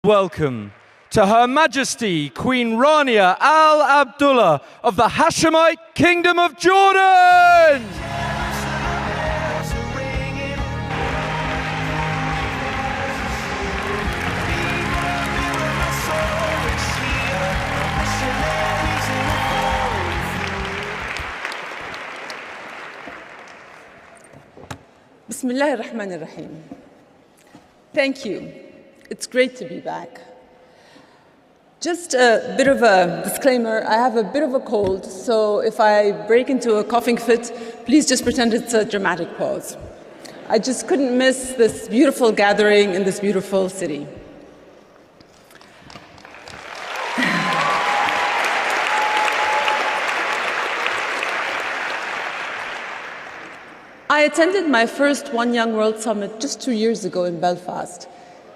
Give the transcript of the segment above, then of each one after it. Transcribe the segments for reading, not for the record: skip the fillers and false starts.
Welcome to Her Majesty Queen Rانيا Al Abdullah of the Hashemite Kingdom of Jordan. Bismillah ar-Rahman ar-Rahim. Thank you. It's great to be back. Just a bit of a disclaimer, I have a bit of a cold, so if I break into a coughing fit, please just pretend it's a dramatic pause. I just couldn't miss this beautiful gathering in this beautiful city. I attended my first One Young World Summit just 2 years ago in Belfast,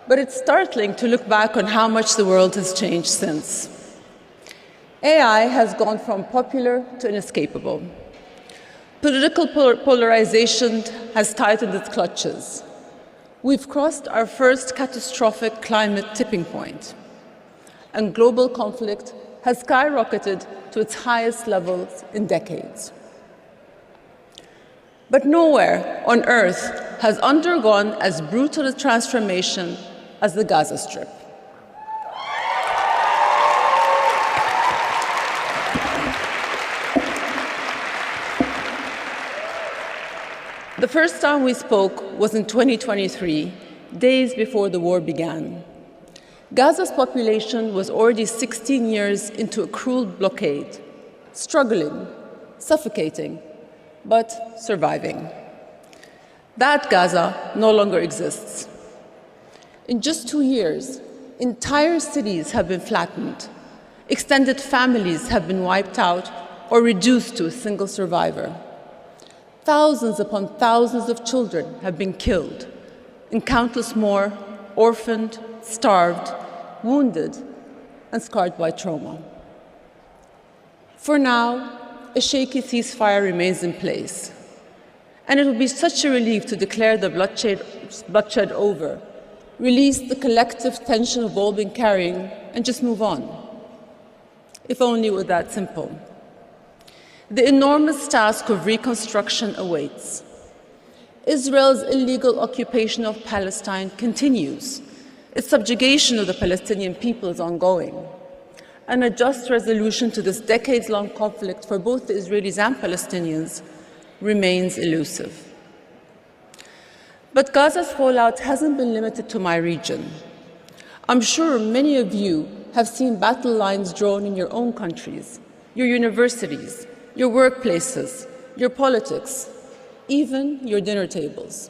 but it's startling to look back on how much the world has changed since. AI has gone from popular to inescapable. Political polarization has tightened its clutches. We've crossed our first catastrophic climate tipping point, and global conflict has skyrocketed to its highest levels in decades. But nowhere on earth has undergone as brutal a transformation as the Gaza Strip. The first time we spoke was in 2023, days before the war began. Gaza's population was already 16 years into a cruel blockade, struggling, suffocating, but surviving. That Gaza no longer exists. In just 2 years, entire cities have been flattened, extended families have been wiped out or reduced to a single survivor. Thousands upon thousands of children have been killed, and countless more orphaned, starved, wounded, and scarred by trauma. For now, a shaky ceasefire remains in place, and it will be such a relief to declare the bloodshed over, release the collective tension we've all been carrying, and just move on. If only it were that simple. The enormous task of reconstruction awaits. Israel's illegal occupation of Palestine continues. Its subjugation of the Palestinian people is ongoing. And a just resolution to this decades-long conflict for both the Israelis and Palestinians remains elusive. But Gaza's fallout hasn't been limited to my region. I'm sure many of you have seen battle lines drawn in your own countries, your universities, your workplaces, your politics, even your dinner tables.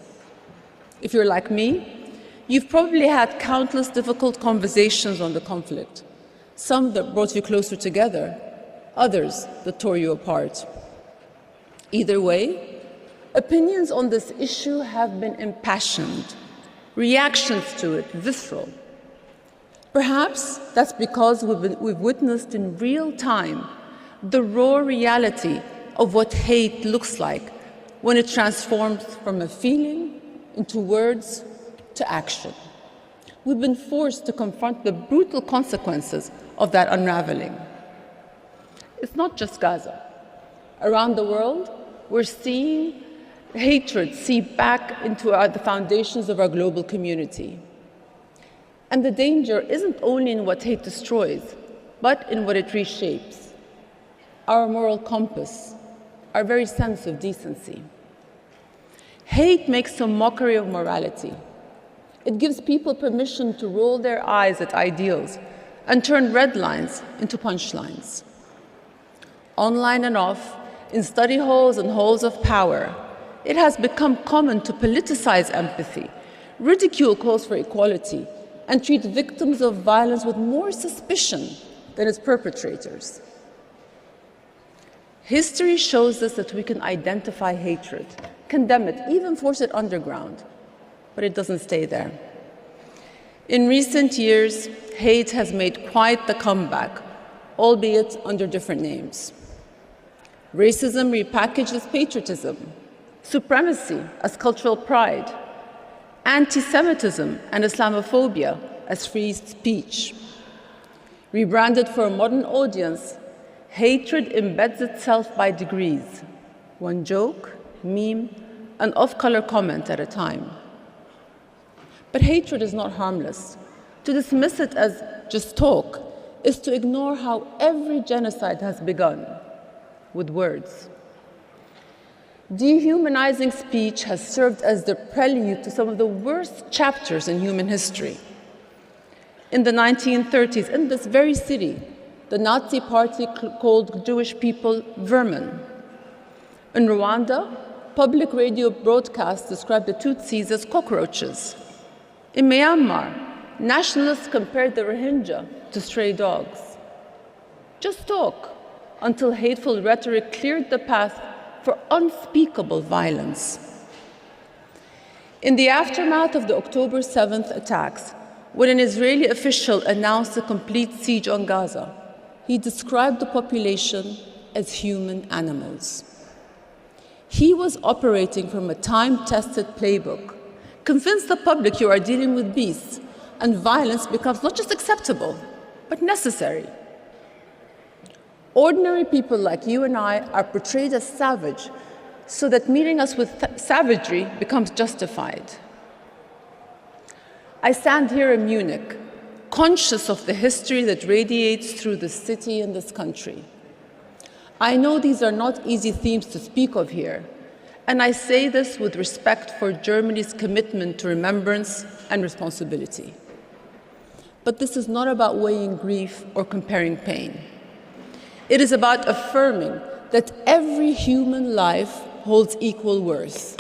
If you're like me, you've probably had countless difficult conversations on the conflict. Some that brought you closer together, others that tore you apart. Either way, opinions on this issue have been impassioned, reactions to it visceral. Perhaps that's because we've witnessed in real time the raw reality of what hate looks like when it transforms from a feeling into words to action. We've been forced to confront the brutal consequences of that unraveling. It's not just Gaza. Around the world, we're seeing hatred seep back into the foundations of our global community. And the danger isn't only in what hate destroys, but in what it reshapes. Our moral compass, our very sense of decency. Hate makes a mockery of morality. It gives people permission to roll their eyes at ideals and turn red lines into punchlines. Online and off, in study halls and halls of power, it has become common to politicize empathy, ridicule calls for equality, and treat victims of violence with more suspicion than its perpetrators. History shows us that we can identify hatred, condemn it, even force it underground, but it doesn't stay there. In recent years, hate has made quite the comeback, albeit under different names. Racism repackaged as patriotism, supremacy as cultural pride, anti-Semitism and Islamophobia as free speech. Rebranded for a modern audience, hatred embeds itself by degrees, one joke, meme, and off-color comment at a time. But hatred is not harmless. To dismiss it as just talk is to ignore how every genocide has begun, with words. Dehumanizing speech has served as the prelude to some of the worst chapters in human history. In the 1930s, in this very city, the Nazi party called Jewish people vermin. In Rwanda, public radio broadcasts described the Tutsis as cockroaches. In Myanmar, nationalists compared the Rohingya to stray dogs. Just talk until hateful rhetoric cleared the path for unspeakable violence. In the aftermath of the October 7th attacks, when an Israeli official announced a complete siege on Gaza, he described the population as human animals. He was operating from a time-tested playbook. Convince the public you are dealing with beasts, and violence becomes not just acceptable, but necessary. Ordinary people like you and I are portrayed as savage, so that meeting us with savagery becomes justified. I stand here in Munich, conscious of the history that radiates through this city and this country. I know these are not easy themes to speak of here, and I say this with respect for Germany's commitment to remembrance and responsibility. But this is not about weighing grief or comparing pain. It is about affirming that every human life holds equal worth.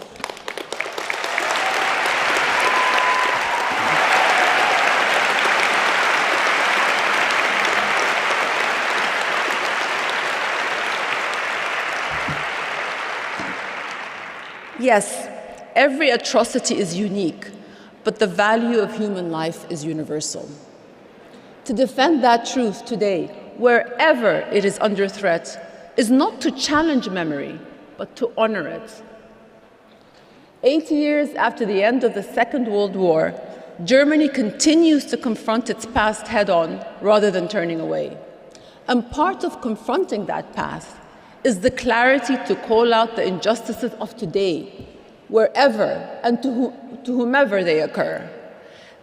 Yes, every atrocity is unique, but the value of human life is universal. To defend that truth today, wherever it is under threat, is not to challenge memory, but to honor it. 80 years after the end of the Second World War, Germany continues to confront its past head-on rather than turning away. And part of confronting that past is the clarity to call out the injustices of today, wherever and to whomever they occur.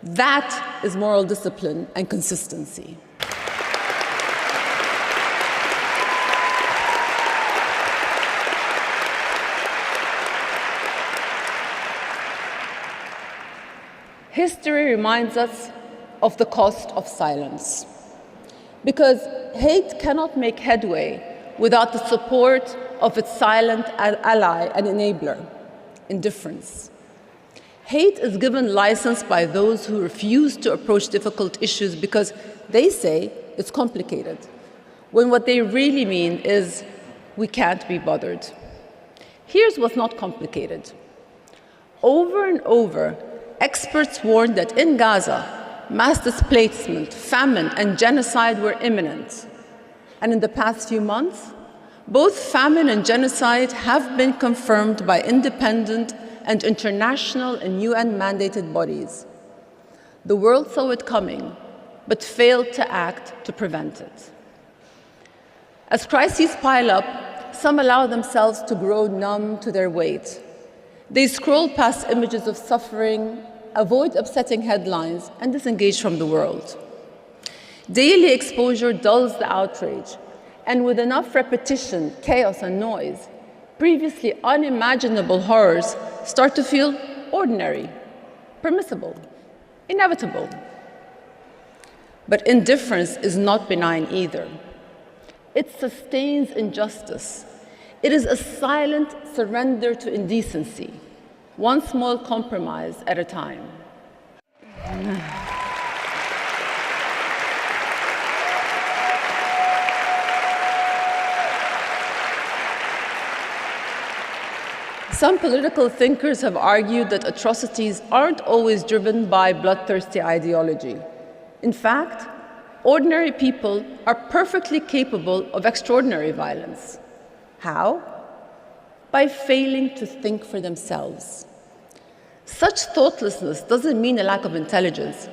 That is moral discipline and consistency. History reminds us of the cost of silence, because hate cannot make headway without the support of its silent ally and enabler, indifference. Hate is given license by those who refuse to approach difficult issues because they say it's complicated, when what they really mean is, we can't be bothered. Here's what's not complicated. Over and over, experts warned that in Gaza, mass displacement, famine, and genocide were imminent. And in the past few months, both famine and genocide have been confirmed by independent and international and UN-mandated bodies. The world saw it coming, but failed to act to prevent it. As crises pile up, some allow themselves to grow numb to their weight. They scroll past images of suffering, avoid upsetting headlines, and disengage from the world. Daily exposure dulls the outrage, and with enough repetition, chaos, and noise, previously unimaginable horrors start to feel ordinary, permissible, inevitable. But indifference is not benign either. It sustains injustice. It is a silent surrender to indecency, one small compromise at a time. Some political thinkers have argued that atrocities aren't always driven by bloodthirsty ideology. In fact, ordinary people are perfectly capable of extraordinary violence. How? By failing to think for themselves. Such thoughtlessness doesn't mean a lack of intelligence,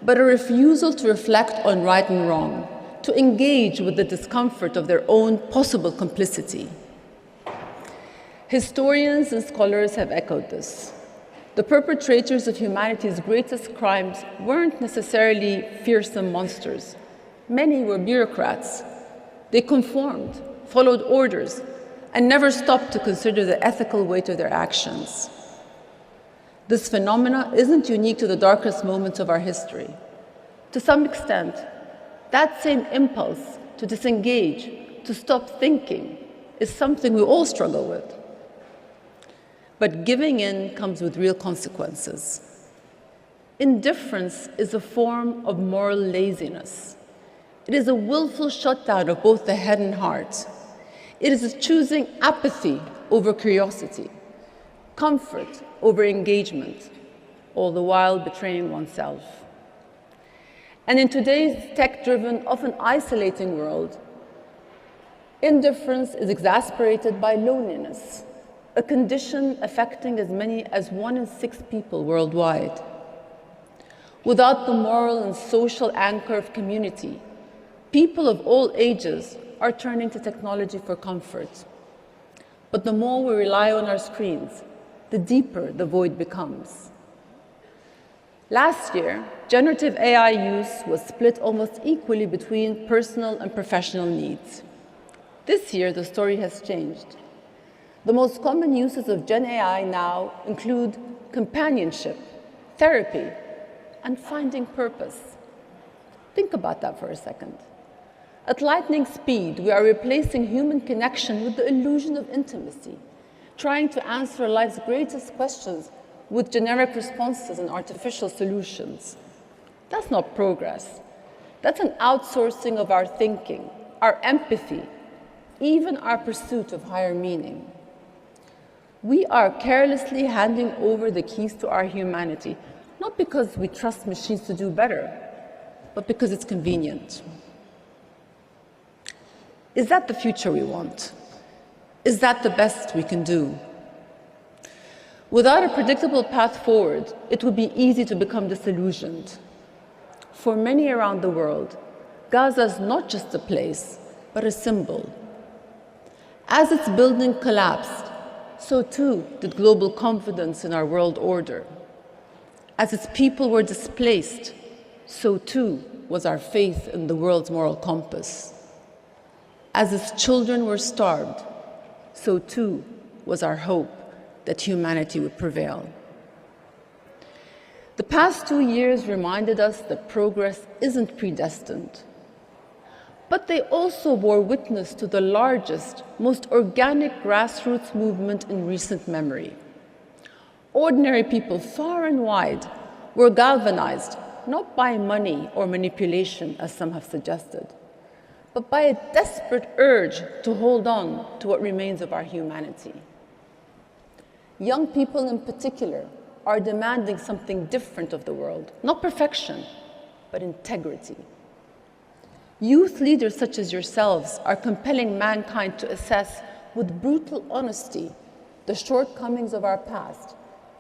but a refusal to reflect on right and wrong, to engage with the discomfort of their own possible complicity. Historians and scholars have echoed this. The perpetrators of humanity's greatest crimes weren't necessarily fearsome monsters. Many were bureaucrats. They conformed, followed orders, and never stopped to consider the ethical weight of their actions. This phenomena isn't unique to the darkest moments of our history. To some extent, that same impulse to disengage, to stop thinking, is something we all struggle with. But giving in comes with real consequences. Indifference is a form of moral laziness. It is a willful shutdown of both the head and heart. It is choosing apathy over curiosity, comfort over engagement, all the while betraying oneself. And in today's tech-driven, often isolating world, indifference is exacerbated by loneliness, a condition affecting as many as 1 in 6 people worldwide. Without the moral and social anchor of community, people of all ages are turning to technology for comfort. But the more we rely on our screens, the deeper the void becomes. Last year, generative AI use was split almost equally between personal and professional needs. This year, the story has changed. The most common uses of Gen AI now include companionship, therapy, and finding purpose. Think about that for a second. At lightning speed, we are replacing human connection with the illusion of intimacy, trying to answer life's greatest questions with generic responses and artificial solutions. That's not progress. That's an outsourcing of our thinking, our empathy, even our pursuit of higher meaning. We are carelessly handing over the keys to our humanity, not because we trust machines to do better, but because it's convenient. Is that the future we want? Is that the best we can do? Without a predictable path forward, it would be easy to become disillusioned. For many around the world, Gaza is not just a place, but a symbol. As its building collapsed, so too did global confidence in our world order. As its people were displaced, so too was our faith in the world's moral compass. As its children were starved, so too was our hope that humanity would prevail. The past 2 years reminded us that progress isn't predestined. But they also bore witness to the largest, most organic grassroots movement in recent memory. Ordinary people far and wide were galvanized, not by money or manipulation, as some have suggested, but by a desperate urge to hold on to what remains of our humanity. Young people in particular are demanding something different of the world, not perfection, but integrity. Youth leaders such as yourselves are compelling mankind to assess with brutal honesty the shortcomings of our past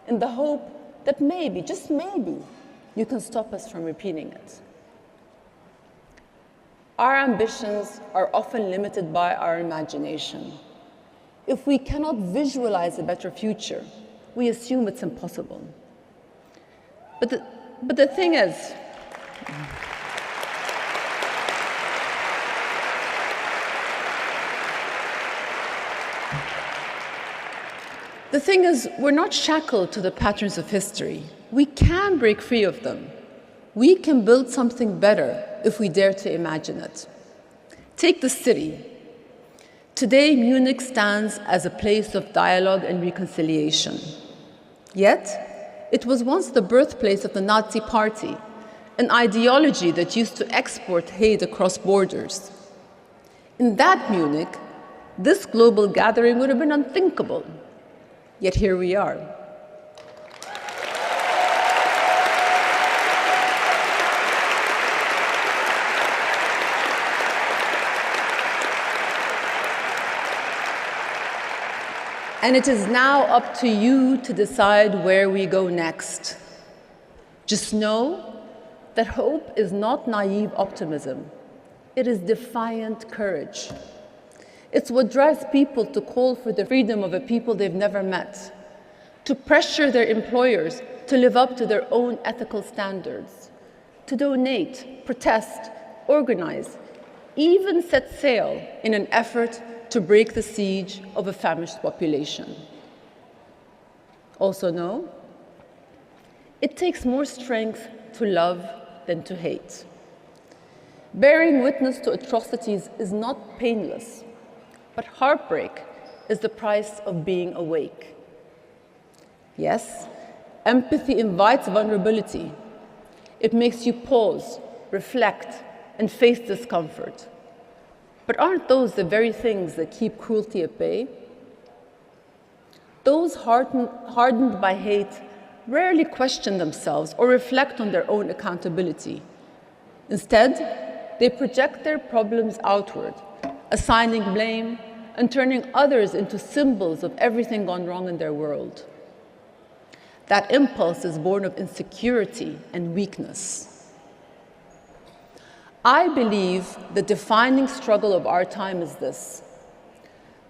in the hope that maybe, just maybe, you can stop us from repeating it. Our ambitions are often limited by our imagination. If we cannot visualize a better future, we assume it's impossible. But the thing is, we're not shackled to the patterns of history. We can break free of them. We can build something better if we dare to imagine it. Take the city. Today, Munich stands as a place of dialogue and reconciliation. Yet, it was once the birthplace of the Nazi Party, an ideology that used to export hate across borders. In that Munich, this global gathering would have been unthinkable. Yet here we are. And it is now up to you to decide where we go next. Just know that hope is not naive optimism. It is defiant courage. It's what drives people to call for the freedom of a people they've never met, to pressure their employers to live up to their own ethical standards, to donate, protest, organize, even set sail in an effort to break the siege of a famished population. Also know, it takes more strength to love than to hate. Bearing witness to atrocities is not painless, but heartbreak is the price of being awake. Yes, empathy invites vulnerability. It makes you pause, reflect, and face discomfort. But aren't those the very things that keep cruelty at bay? Those hardened by hate rarely question themselves or reflect on their own accountability. Instead, they project their problems outward, assigning blame and turning others into symbols of everything gone wrong in their world. That impulse is born of insecurity and weakness. I believe the defining struggle of our time is this: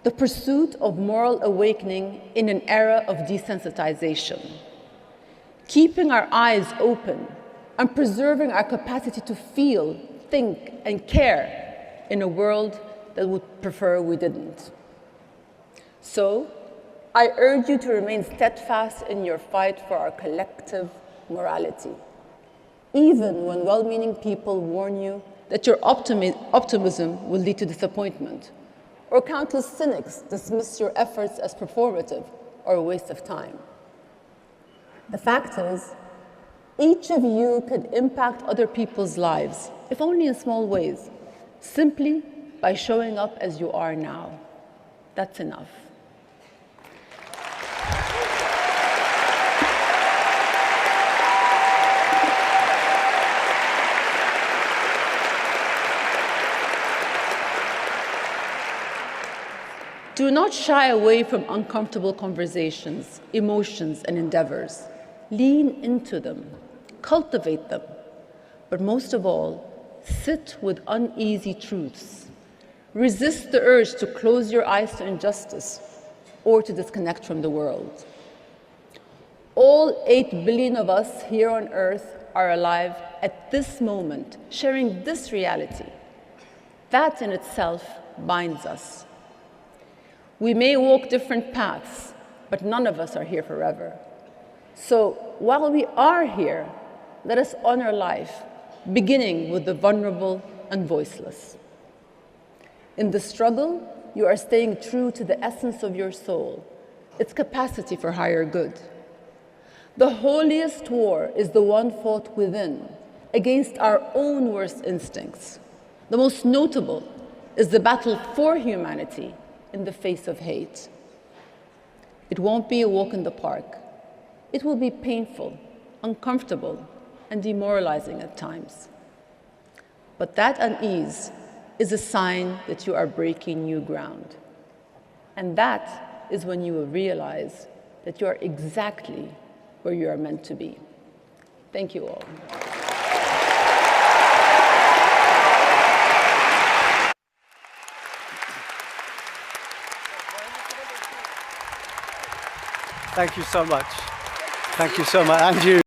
the pursuit of moral awakening in an era of desensitization, keeping our eyes open and preserving our capacity to feel, think, and care in a world that would prefer we didn't. So, I urge you to remain steadfast in your fight for our collective morality, even when well-meaning people warn you that your optimism will lead to disappointment, or countless cynics dismiss your efforts as performative or a waste of time. The fact is, each of you could impact other people's lives, if only in small ways, simply by showing up as you are now. That's enough. Do not shy away from uncomfortable conversations, emotions, and endeavors. Lean into them, cultivate them, but most of all, sit with uneasy truths. Resist the urge to close your eyes to injustice or to disconnect from the world. All 8 billion of us here on Earth are alive at this moment, sharing this reality. That in itself binds us. We may walk different paths, but none of us are here forever. So while we are here, let us honor life, beginning with the vulnerable and voiceless. In the struggle, you are staying true to the essence of your soul, its capacity for higher good. The holiest war is the one fought within, against our own worst instincts. The most notable is the battle for humanity in the face of hate. It won't be a walk in the park. It will be painful, uncomfortable, and demoralizing at times. But that unease is a sign that you are breaking new ground. And that is when you will realize that you are exactly where you are meant to be. Thank you all. Thank you so much. Thank you so much. And you.